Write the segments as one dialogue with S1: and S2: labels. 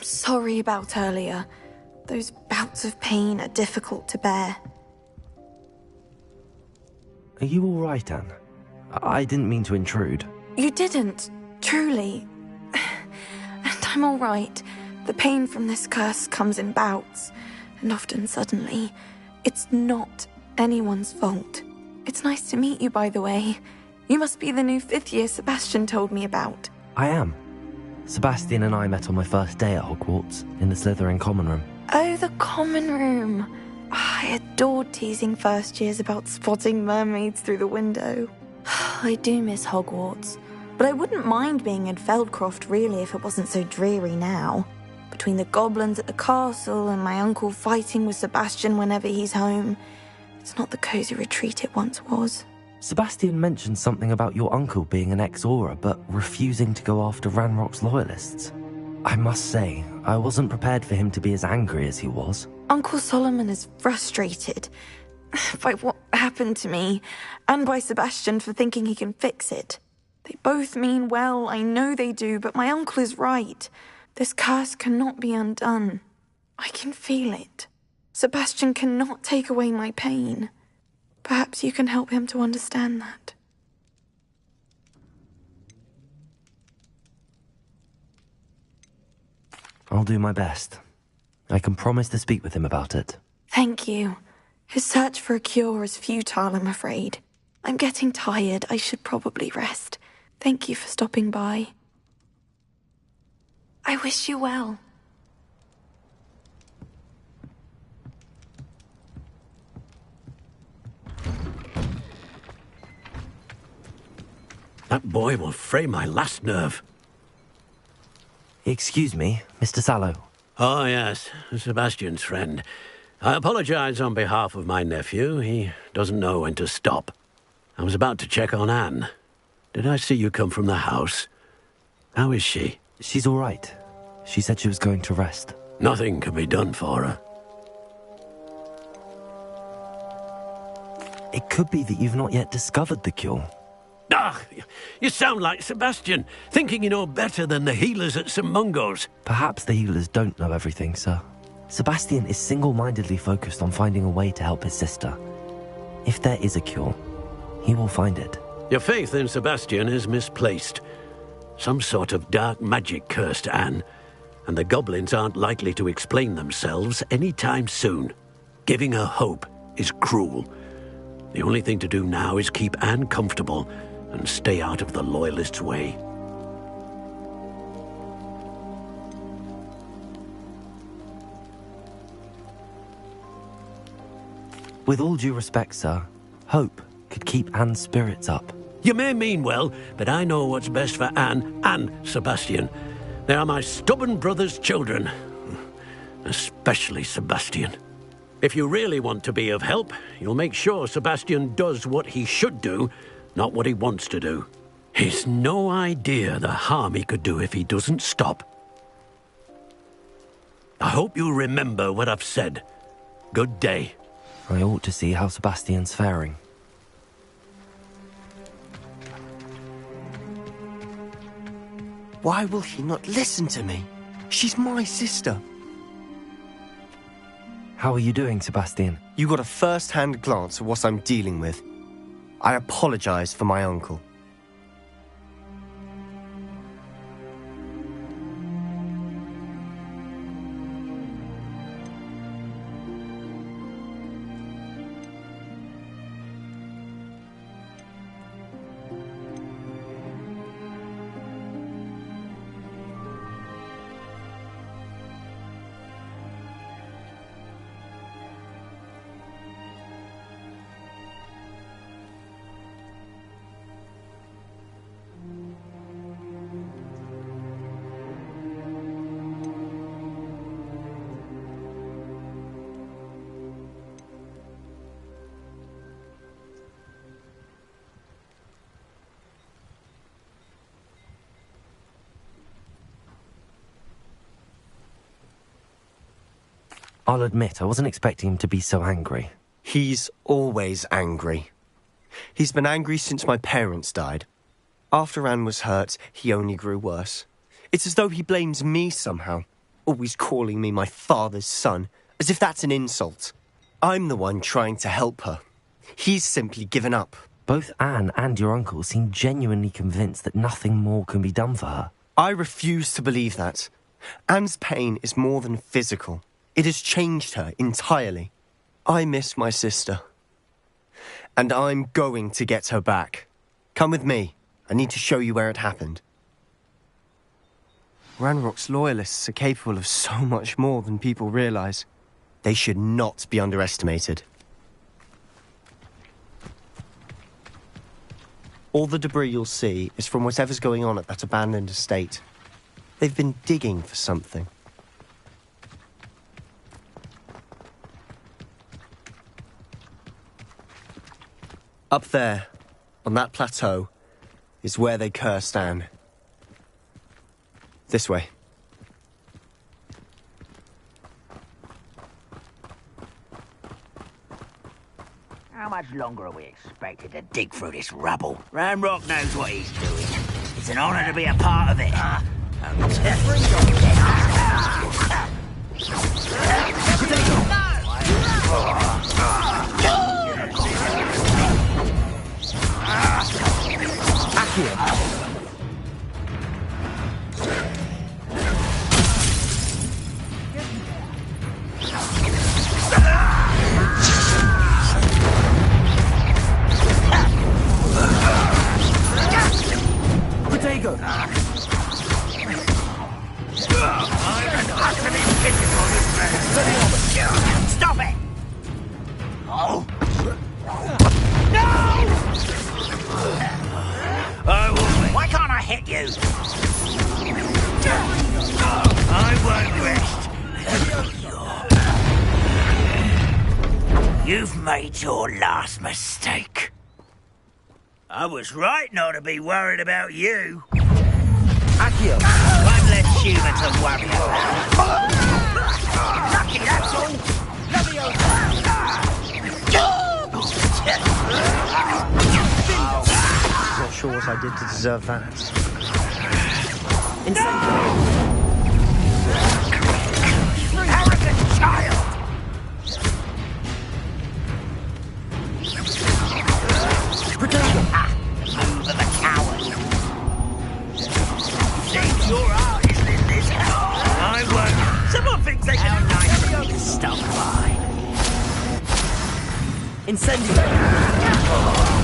S1: sorry about earlier. Those bouts of pain are difficult to bear.
S2: Are you all right, Anne? I didn't mean to intrude.
S1: You didn't, truly. And I'm all right. The pain from this curse comes in bouts, and often suddenly. It's not anyone's fault. It's nice to meet you, by the way. You must be the new 5th year Sebastian told me about.
S2: I am. Sebastian and I met on my first day at Hogwarts, in the Slytherin common room.
S1: Oh, the common room. I adored teasing first years about spotting mermaids through the window. I do miss Hogwarts, but I wouldn't mind being in Feldcroft really if it wasn't so dreary now. Between the goblins at the castle and my uncle fighting with Sebastian whenever he's home, it's not the cosy retreat it once was.
S2: Sebastian mentioned something about your uncle being an ex-Auror, but refusing to go after Ranrock's loyalists. I must say, I wasn't prepared for him to be as angry as he was.
S1: Uncle Solomon is frustrated by what happened to me, and by Sebastian for thinking he can fix it. They both mean well, I know they do, but my uncle is right. This curse cannot be undone. I can feel it. Sebastian cannot take away my pain. Perhaps you can help him to understand that.
S2: I'll do my best. I can promise to speak with him about it.
S1: Thank you. His search for a cure is futile, I'm afraid. I'm getting tired. I should probably rest. Thank you for stopping by. I wish you well.
S3: That boy will fray my last nerve.
S2: Excuse me, Mr. Sallow.
S3: Oh, yes, Sebastian's friend. I apologize on behalf of my nephew. He doesn't know when to stop. I was about to check on Anne. Did I see you come from the house? How is she?
S2: She's all right. She said she was going to rest.
S3: Nothing can be done for her.
S2: It could be that you've not yet discovered the cure.
S3: Ah, you sound like Sebastian, thinking you know better than the healers at St. Mungo's.
S2: Perhaps the healers don't know everything, sir. Sebastian is single-mindedly focused on finding a way to help his sister. If there is a cure, he will find it.
S3: Your faith in Sebastian is misplaced. Some sort of dark magic cursed Anne, and the goblins aren't likely to explain themselves anytime soon. Giving her hope is cruel. The only thing to do now is keep Anne comfortable and stay out of the Loyalists' way.
S2: With all due respect, sir, hope could keep Anne's spirits up.
S3: You may mean well, but I know what's best for Anne and Sebastian. They are my stubborn brother's children. Especially Sebastian. If you really want to be of help, you'll make sure Sebastian does what he should do, not what he wants to do. He's no idea the harm he could do if he doesn't stop. I hope you remember what I've said. Good day.
S2: I ought to see how Sebastian's faring.
S4: Why will he not listen to me? She's my sister.
S2: How are you doing, Sebastian?
S4: You got a first-hand glance at what I'm dealing with. I apologize for my uncle.
S2: I'll admit, I wasn't expecting him to be so angry.
S4: He's always angry. He's been angry since my parents died. After Anne was hurt, he only grew worse. It's as though he blames me somehow. Always calling me my father's son, as if that's an insult. I'm the one trying to help her. He's simply given up.
S2: Both Anne and your uncle seem genuinely convinced that nothing more can be done for her.
S4: I refuse to believe that. Anne's pain is more than physical. It has changed her entirely. I miss my sister. And I'm going to get her back. Come with me. I need to show you where it happened. Ranrock's loyalists are capable of so much more than people realize. They should not be underestimated. All the debris you'll see is from whatever's going on at that abandoned estate. They've been digging for something. Up there, on that plateau, is where they cursed Anne. This way.
S5: How much longer are we expected to dig through this rubble? Ranrock knows what he's doing. It's an honor to be a part of it. Stop it! Oh! No! Why can't I hit you? I won't rest. You've made your last mistake. I was right not to be worried about you. Akio, I'm less human to worry about. Lucky, that's all.
S4: Not sure what I did to deserve that.
S5: Arrogant child! Move of a coward. Seems your art isn't in this house. I won't. Someone thinks they can nice to stop by.
S2: Incendio!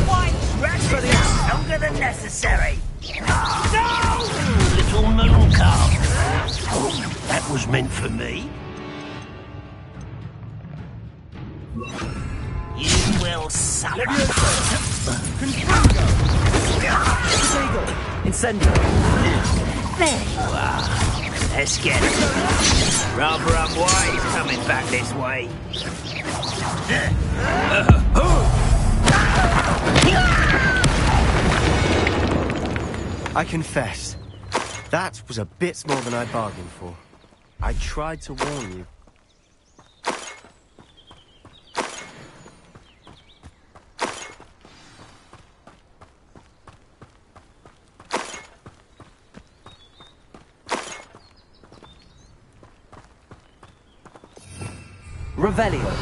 S5: Why dress it longer than necessary? No! Little moon calf. Oh, that was meant for me. You will suffer.
S2: Incendio!
S5: There you are. Let's get it. Rather unwise coming back this way.
S4: I confess, that was a bit more than I bargained for. I tried to warn you.
S2: Revelio.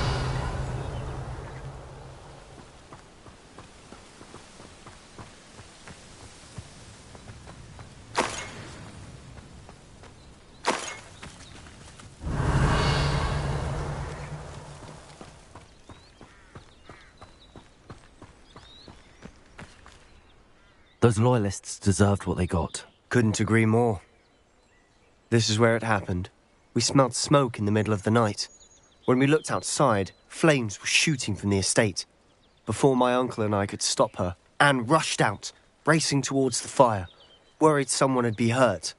S2: Those loyalists deserved what they got.
S4: Couldn't agree more. This is where it happened. We smelled smoke in the middle of the night. When we looked outside, flames were shooting from the estate. Before my uncle and I could stop her, Anne rushed out, racing towards the fire, worried someone had been hurt.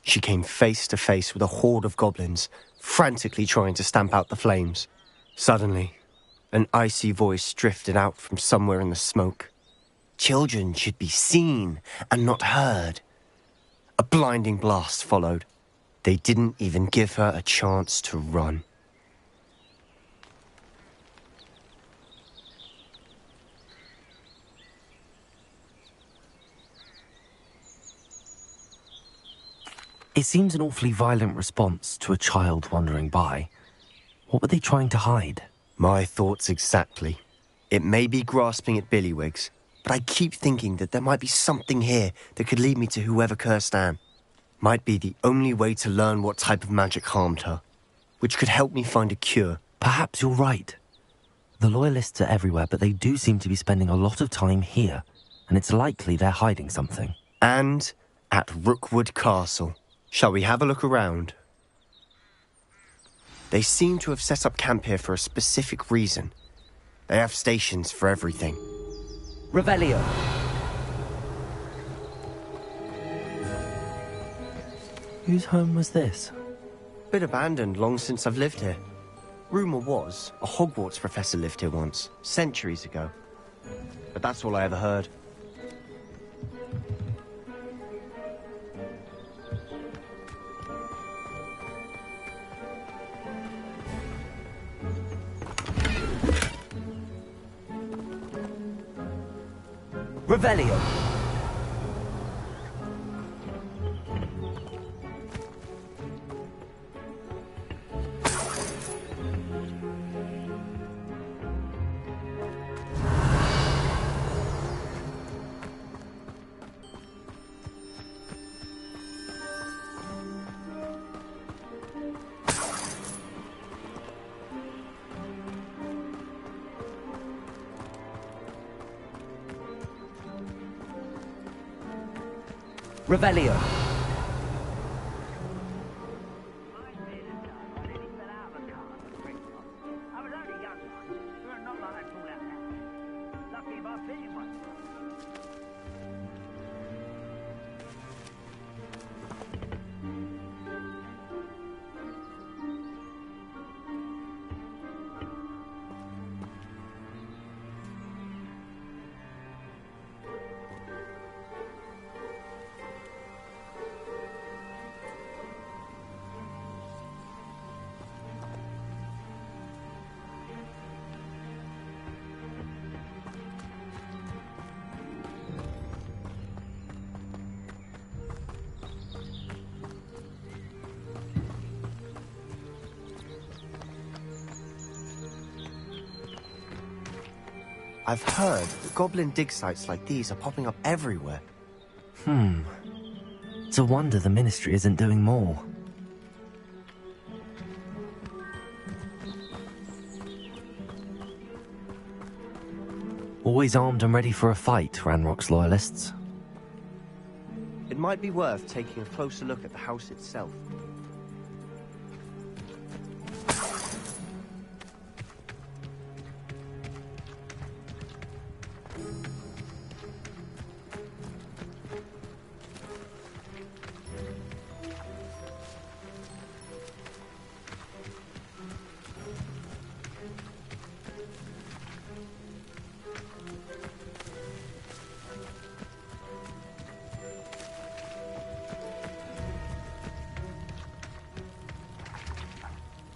S4: She came face to face with a horde of goblins, frantically trying to stamp out the flames. Suddenly, an icy voice drifted out from somewhere in the smoke. Children should be seen and not heard. A blinding blast followed. They didn't even give her a chance to run.
S2: It seems an awfully violent response to a child wandering by. What were they trying to hide?
S4: My thoughts exactly. It may be grasping at Billywigs, but I keep thinking that there might be something here that could lead me to whoever cursed Anne. Might be the only way to learn what type of magic harmed her, which could help me find a cure.
S2: Perhaps you're right. The Loyalists are everywhere, but they do seem to be spending a lot of time here, and it's likely they're hiding something.
S4: And at Rookwood Castle. Shall we have a look around? They seem to have set up camp here for a specific reason. They have stations for everything.
S2: Revelio. Whose home was this?
S4: Been abandoned long since I've lived here. Rumour was, a Hogwarts professor lived here once, centuries ago. But that's all I ever heard.
S2: Revelio. Revelio.
S4: I've heard that goblin dig sites like these are popping up everywhere.
S2: It's a wonder the Ministry isn't doing more. Always armed and ready for a fight, Ranrock's Loyalists.
S4: It might be worth taking a closer look at the house itself.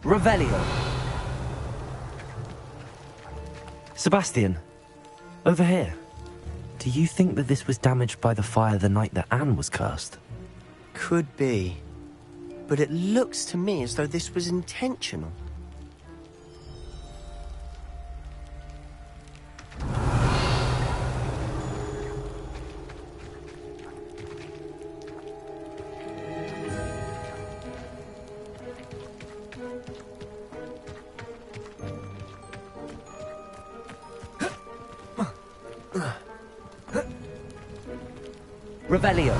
S2: Revelio. Sebastian, over here. Do you think that this was damaged by the fire the night that Anne was cursed?
S4: Could be. But it looks to me as though this was intentional.
S2: Revelio.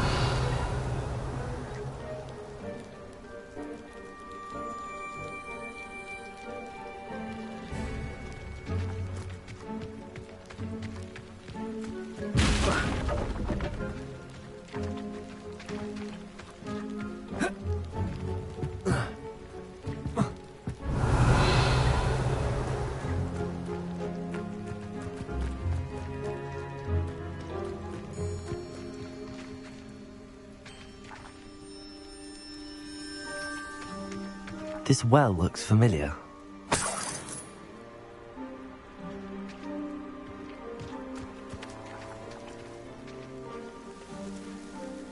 S2: This well looks familiar.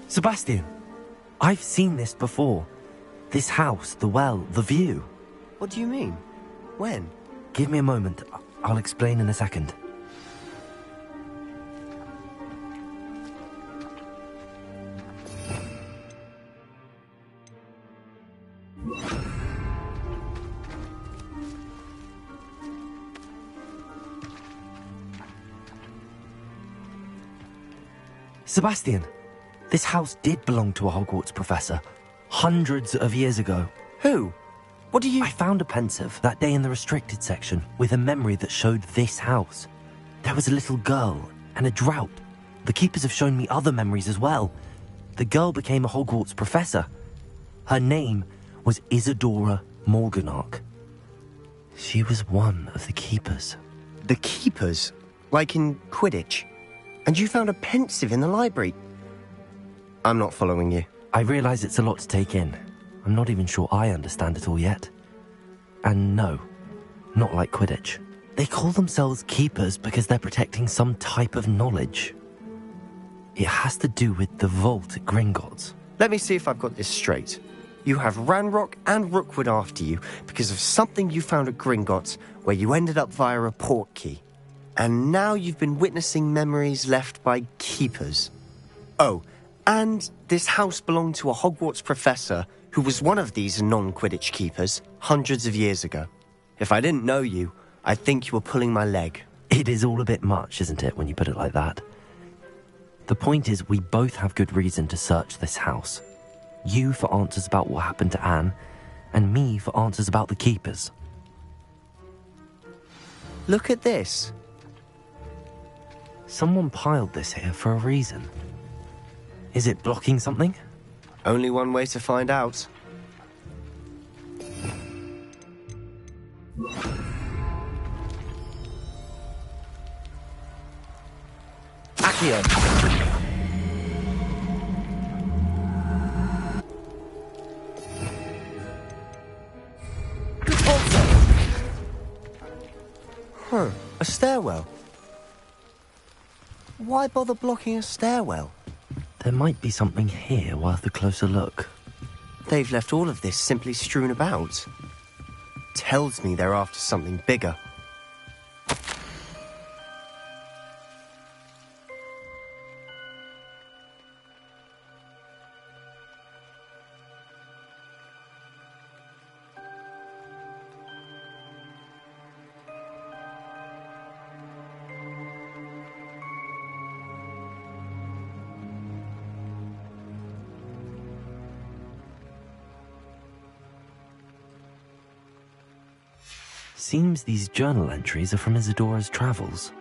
S2: Sebastian, I've seen this before. This house, the well, the view.
S4: What do you mean? When?
S2: Give me a moment. I'll explain in a second. Sebastian, this house did belong to a Hogwarts professor. Hundreds of years ago.
S4: Who? What do you...
S2: I found a pensive that day in the restricted section with a memory that showed this house. There was a little girl and a drought. The keepers have shown me other memories as well. The girl became a Hogwarts professor. Her name was Isadora Morganach. She was one of the keepers.
S4: The keepers? Like in Quidditch? And you found a pensive in the library? I'm not following you.
S2: I realise it's a lot to take in. I'm not even sure I understand it all yet. And no, not like Quidditch. They call themselves keepers because they're protecting some type of knowledge. It has to do with the vault at Gringotts.
S4: Let me see if I've got this straight. You have Ranrock and Rookwood after you because of something you found at Gringotts where you ended up via a portkey. And now you've been witnessing memories left by keepers. Oh, and this house belonged to a Hogwarts professor who was one of these non-Quidditch keepers hundreds of years ago. If I didn't know you, I'd think you were pulling my leg.
S2: It is all a bit much, isn't it, when you put it like that? The point is, we both have good reason to search this house. You for answers about what happened to Anne, and me for answers about the keepers.
S4: Look at this.
S2: Someone piled this here for a reason. Is it blocking something?
S4: Only one way to find out.
S2: Accio!
S4: Huh, a stairwell. Why bother blocking a stairwell?
S2: There might be something here worth a closer look.
S4: They've left all of this simply strewn about. Tells me they're after something bigger.
S2: Seems these journal entries are from Isadora's travels.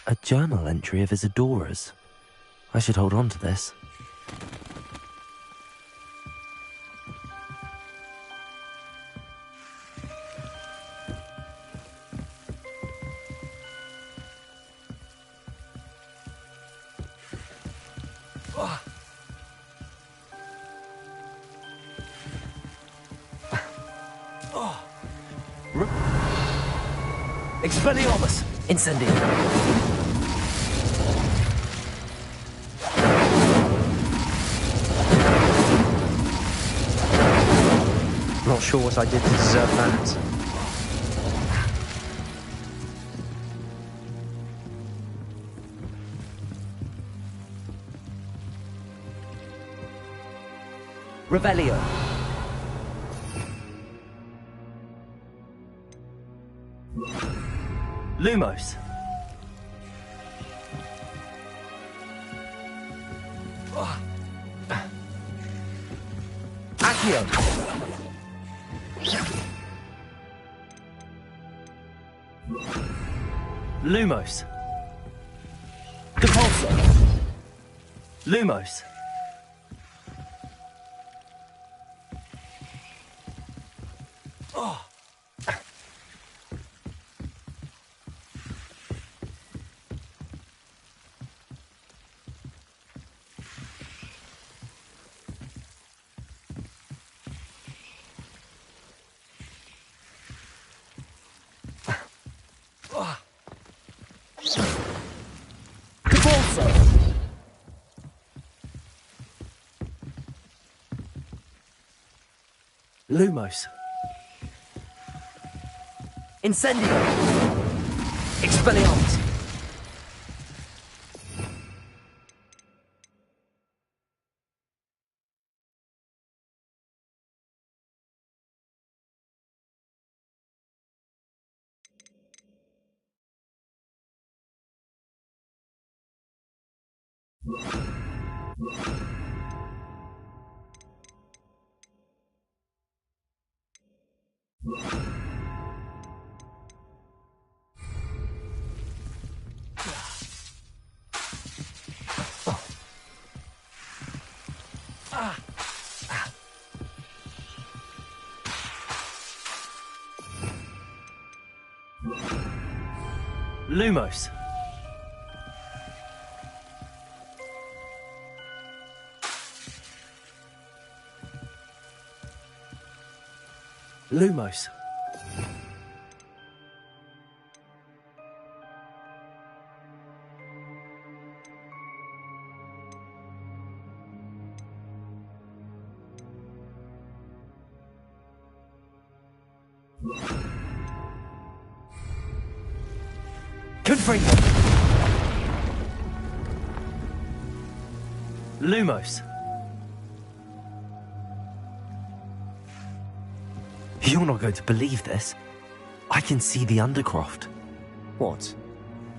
S2: A journal entry of Isadora's. I should hold on to this.
S6: Expelliarmus!
S2: Incendio.
S4: Not sure what I did to deserve that.
S6: Revelio.
S2: Lumos.
S6: Accio.
S2: Lumos.
S6: Depulso.
S2: Lumos.
S6: Depulso.
S2: Lumos.
S6: Incendio. Expelliarmus.
S2: Lumos. Lumos.
S6: Confringo.
S2: Lumos. You're not going to believe this. I can see the Undercroft.
S4: What?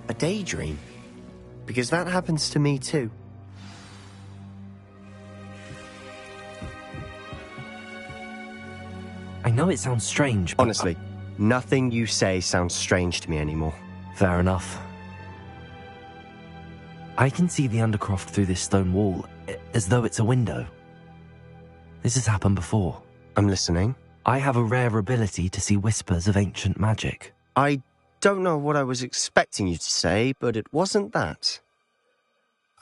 S4: A daydream? Because that happens to me too.
S2: I know it sounds strange, but...
S4: Honestly, nothing you say sounds strange to me anymore.
S2: Fair enough. I can see the Undercroft through this stone wall, as though it's a window. This has happened before.
S4: I'm listening.
S2: I have a rare ability to see whispers of ancient magic.
S4: I don't know what I was expecting you to say, but it wasn't that.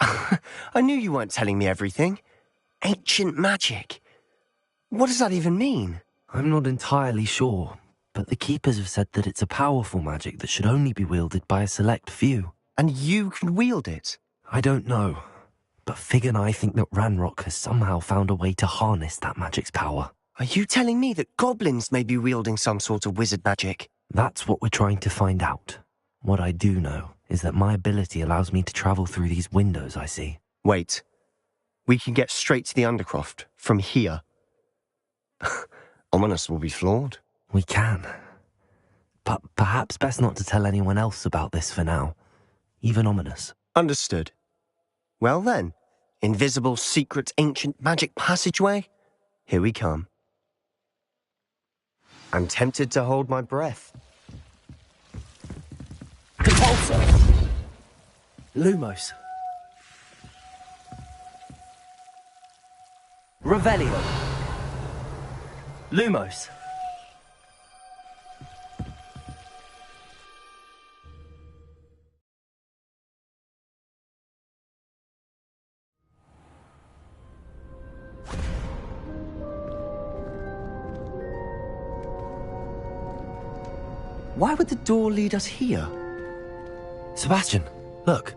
S4: I knew you weren't telling me everything. Ancient magic. What does that even mean?
S2: I'm not entirely sure, but the Keepers have said that it's a powerful magic that should only be wielded by a select few.
S4: And you can wield it?
S2: I don't know, but Fig and I think that Ranrock has somehow found a way to harness that magic's power.
S4: Are you telling me that goblins may be wielding some sort of wizard magic?
S2: That's what we're trying to find out. What I do know is that my ability allows me to travel through these windows I see.
S4: Wait. We can get straight to the Undercroft from here. Ominous will be flawed.
S2: We can. But perhaps best not to tell anyone else about this for now. Even Ominous.
S4: Understood. Well then, invisible, secret, ancient magic passageway? Here we come. I'm tempted to hold my breath.
S6: Depulso.
S2: Lumos.
S6: Revelio.
S2: Lumos.
S4: Why would the door lead us here?
S2: Sebastian, look.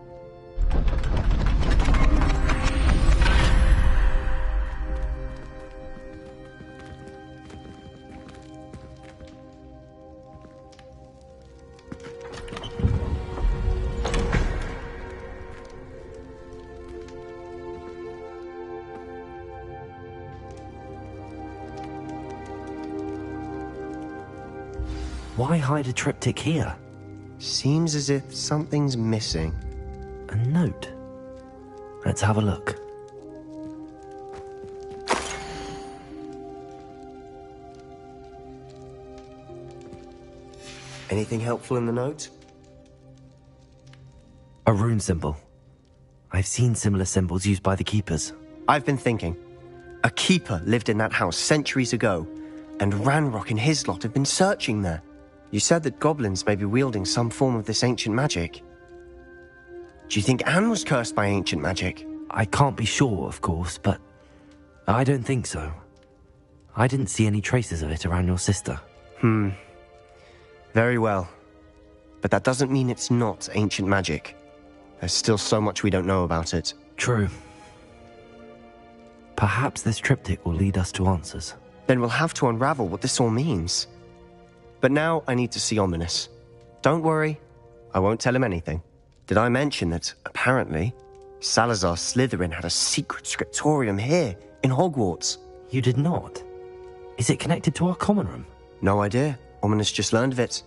S2: Why hide a triptych here?
S4: Seems as if something's missing.
S2: A note. Let's have a look.
S4: Anything helpful in the note?
S2: A rune symbol. I've seen similar symbols used by the keepers.
S4: I've been thinking. A keeper lived in that house centuries ago, and Ranrock and his lot have been searching there. You said that goblins may be wielding some form of this ancient magic. Do you think Anne was cursed by ancient magic?
S2: I can't be sure, of course, but I don't think so. I didn't see any traces of it around your sister.
S4: Very well. But that doesn't mean it's not ancient magic. There's still so much we don't know about it.
S2: True. Perhaps this triptych will lead us to answers.
S4: Then we'll have to unravel what this all means. But now I need to see Ominous. Don't worry, I won't tell him anything. Did I mention that, apparently, Salazar Slytherin had a secret scriptorium here, in Hogwarts?
S2: You did not? Is it connected to our common room?
S4: No idea. Ominous just learned of it.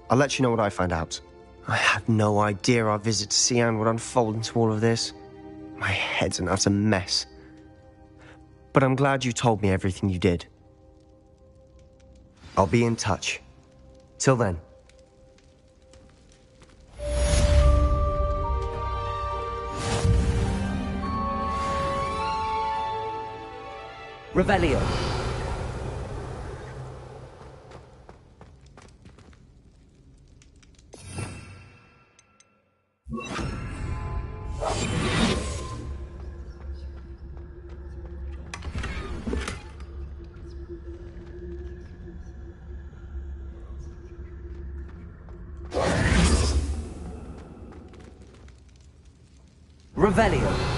S4: I'll let you know what I find out. I had no idea our visit to Cian would unfold into all of this. My head's an utter mess. But I'm glad you told me everything you did. I'll be in touch. Till then.
S6: Revelio. Revelio.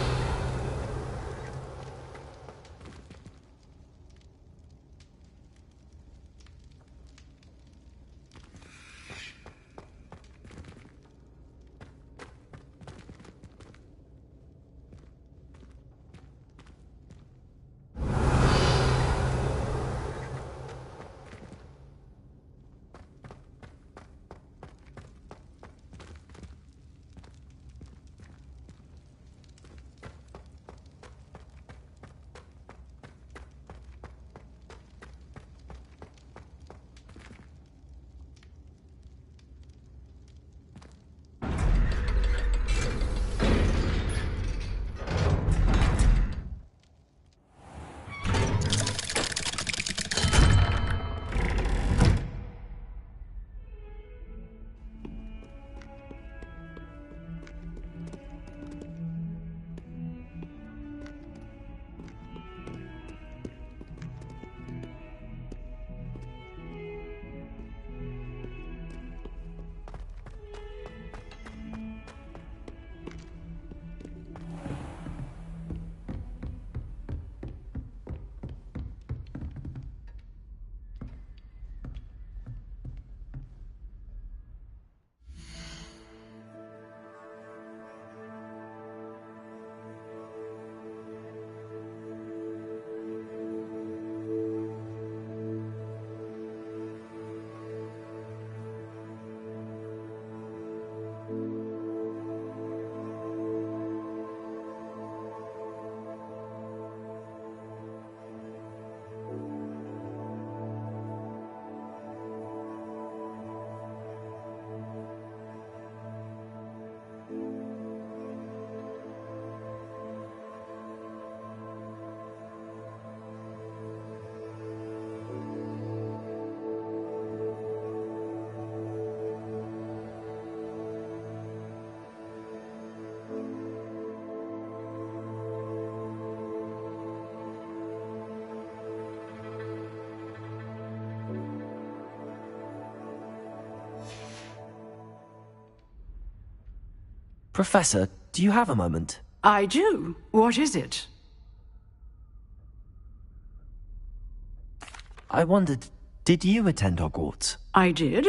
S2: Professor, do you have a moment?
S7: I do. What is it?
S2: I wondered, did you attend Hogwarts?
S7: I did.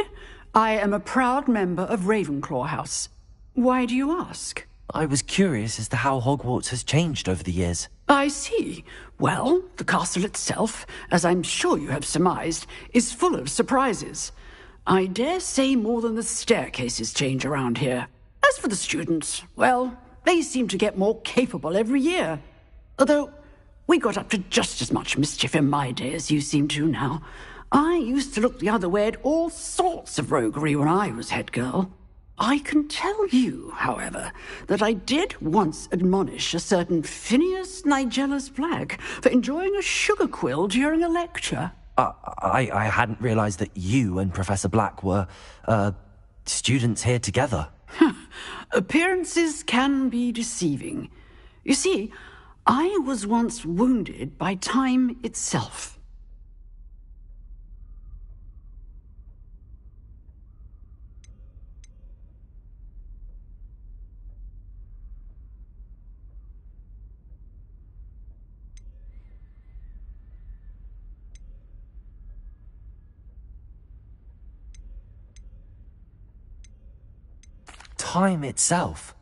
S7: I am a proud member of Ravenclaw House. Why do you ask?
S2: I was curious as to how Hogwarts has changed over the years.
S7: I see. Well, the castle itself, as I'm sure you have surmised, is full of surprises. I dare say more than the staircases change around here. As for the students, well, they seem to get more capable every year. Although, we got up to just as much mischief in my day as you seem to now. I used to look the other way at all sorts of roguery when I was head girl. I can tell you, however, that I did once admonish a certain Phineas Nigellus Black for enjoying a sugar quill during a lecture.
S2: I hadn't realized that you and Professor Black were, students here together.
S7: Appearances can be deceiving. You see, I was once wounded by time itself.
S2: Time itself?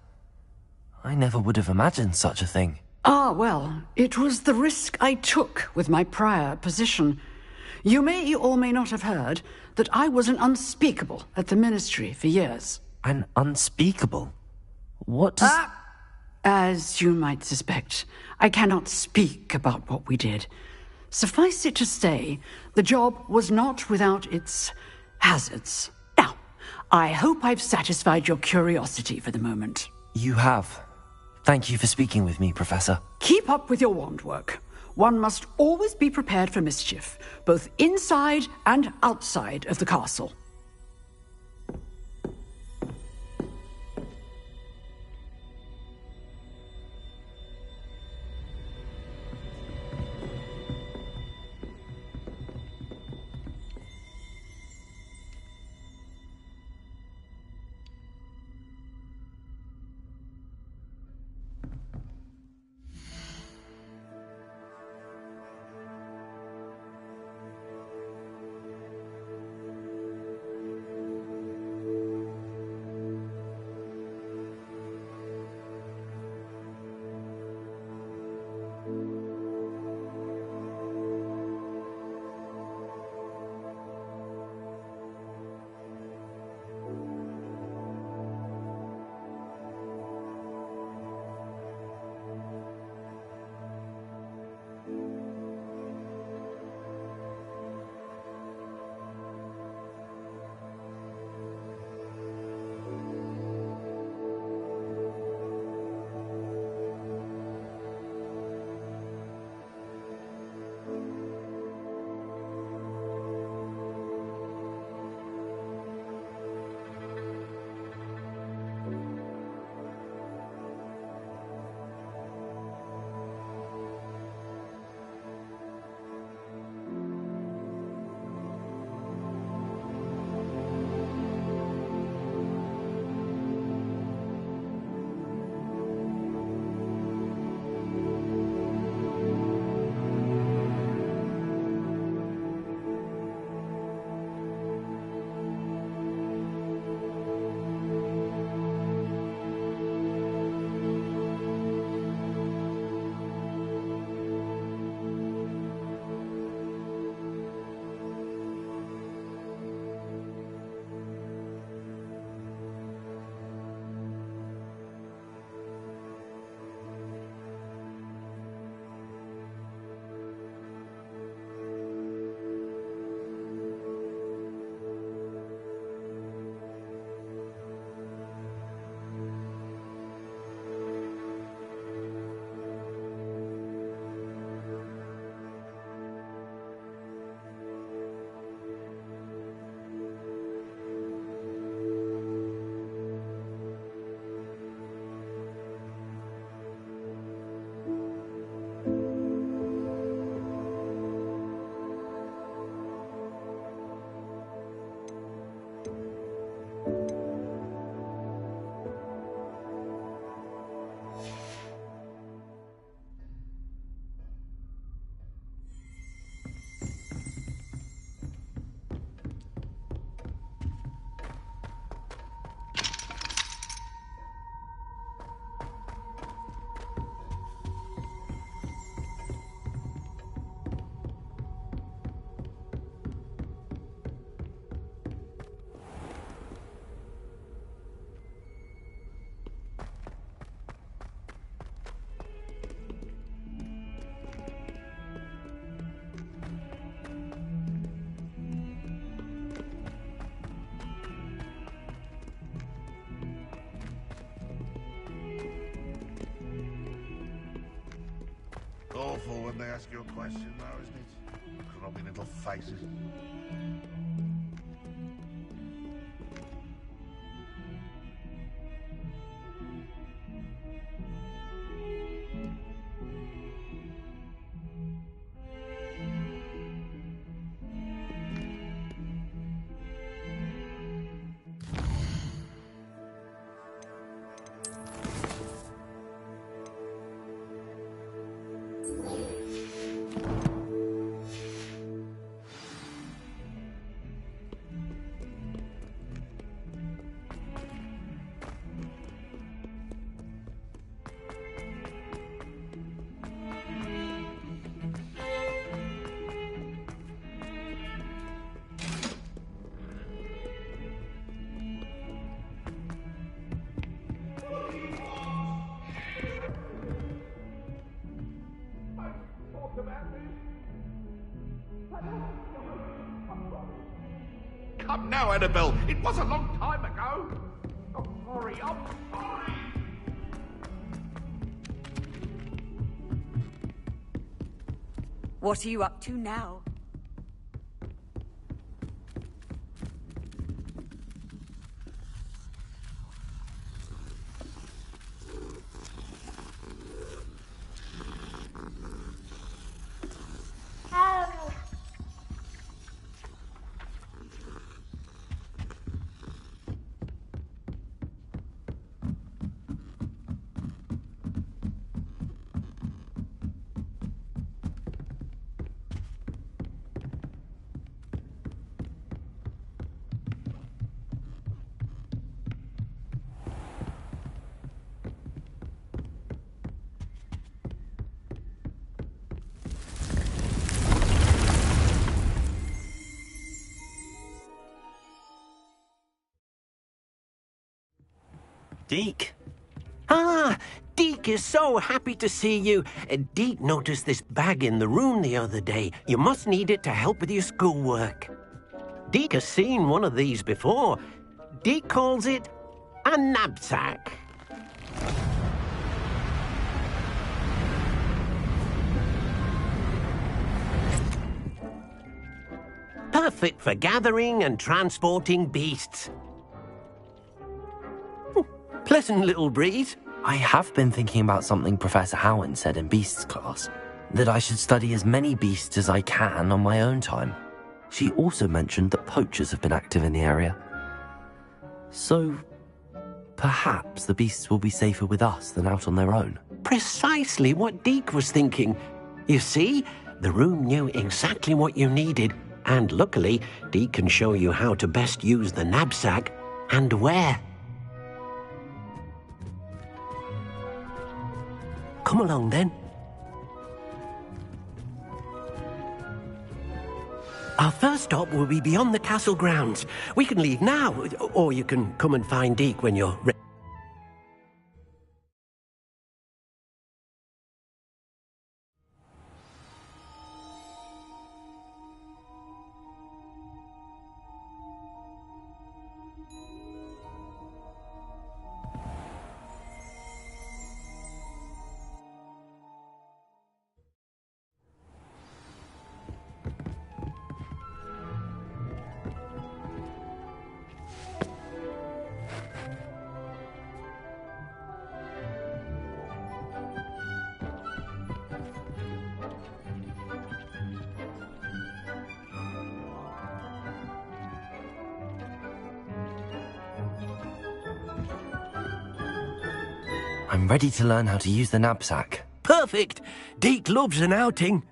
S2: I never would have imagined such a thing.
S7: Ah, well, it was the risk I took with my prior position. You may or may not have heard that I was an unspeakable at the Ministry for years.
S2: An unspeakable? What does...
S7: As you might suspect, I cannot speak about what we did. Suffice it to say, the job was not without its hazards. Now, I hope I've satisfied your curiosity for the moment.
S2: You have. Thank you for speaking with me, Professor.
S7: Keep up with your wand work. One must always be prepared for mischief, both inside and outside of the castle.
S8: awful when they ask you a question, though, isn't it? Grubby little faces.
S9: Come now, Annabelle. It was a long time ago. I'm sorry. I'm sorry.
S10: What are you up to now?
S2: Deke!
S3: Ah, Deke is so happy to see you. Deke noticed this bag in the room the other day. You must need it to help with your schoolwork. Deke has seen one of these before. Deke calls it a knapsack. Perfect for gathering and transporting beasts. Pleasant little breeze.
S2: I have been thinking about something Professor Howen said in Beasts class, that I should study as many beasts as I can on my own time. She also mentioned that poachers have been active in the area. So, perhaps the beasts will be safer with us than out on their own.
S3: Precisely what Deke was thinking. You see, the room knew exactly what you needed, and luckily, Deke can show you how to best use the knapsack and where. Come along, then. Our first stop will be beyond the castle grounds. We can leave now, or you can come and find Deke when you're ready.
S2: I'm ready to learn how to use the knapsack.
S3: Perfect! Deke loves an outing.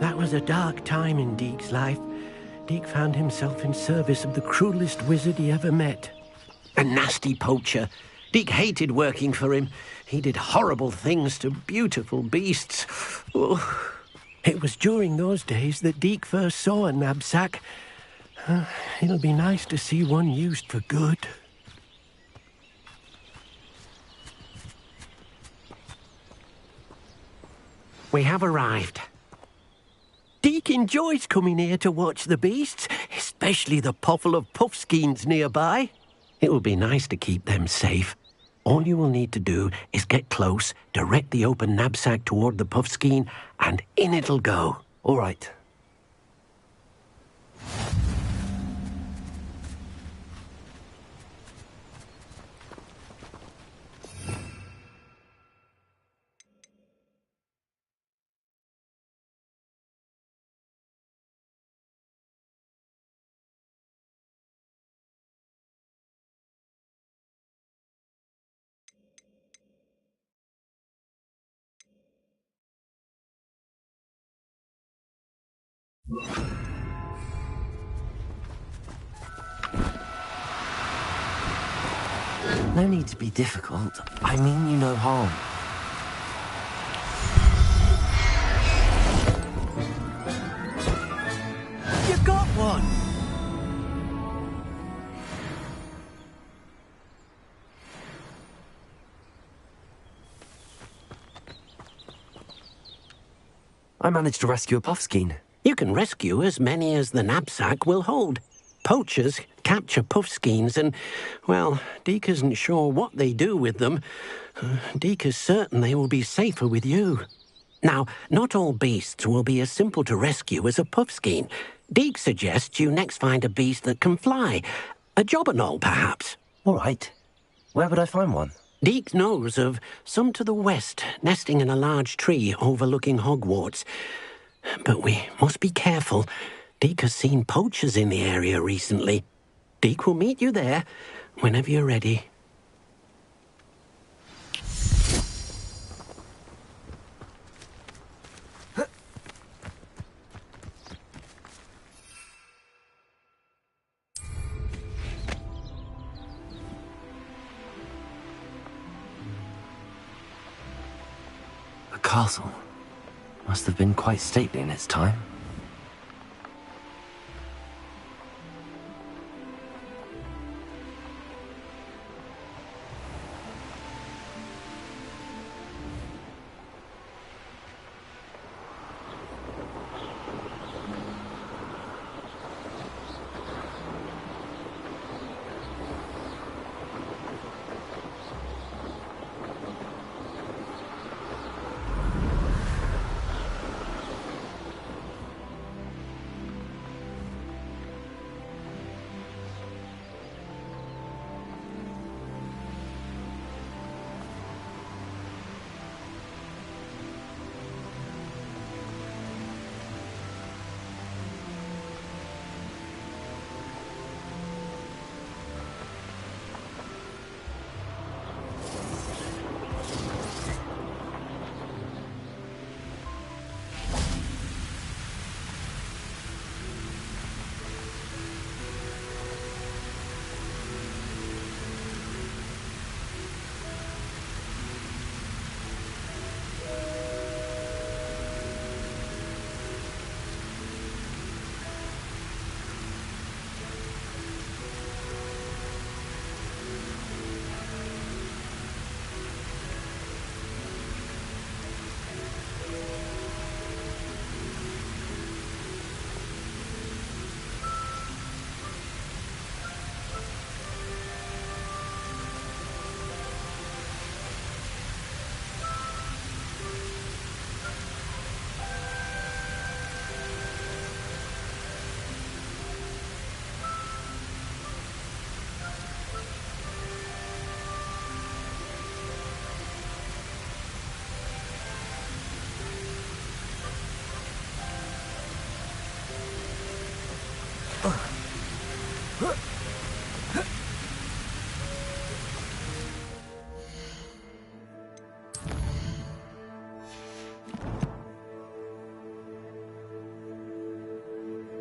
S3: That was a dark time in Deke's life. Deke found himself in service of the cruelest wizard he ever met. A nasty poacher. Deke hated working for him. He did horrible things to beautiful beasts. Oh. It was during those days that Deke first saw a knapsack. It'll be nice to see one used for good. we have arrived. Deke enjoys coming here to watch the beasts, especially the potful of puffskeins nearby. It will be nice to keep them safe. All you will need to do is get close, direct the open knapsack toward the puffskein, and in it'll go.
S2: All right. No need to be difficult. I mean you no harm.
S3: You got one!
S2: I managed to rescue a puffskein.
S3: You can rescue as many as the knapsack will hold. Poachers capture puffskeins and, well, Deke isn't sure what they do with them. Deke is certain they will be safer with you. Now, not all beasts will be as simple to rescue as a puffskein. Deke suggests you next find a beast that can fly. A jobberknoll, perhaps.
S2: All right. Where would I find one?
S3: Deke knows of some to the west, nesting in a large tree overlooking Hogwarts. But we must be careful. Deke has seen poachers in the area recently. Deke will meet you there whenever you're ready.
S2: A castle. Must have been quite stately in its time.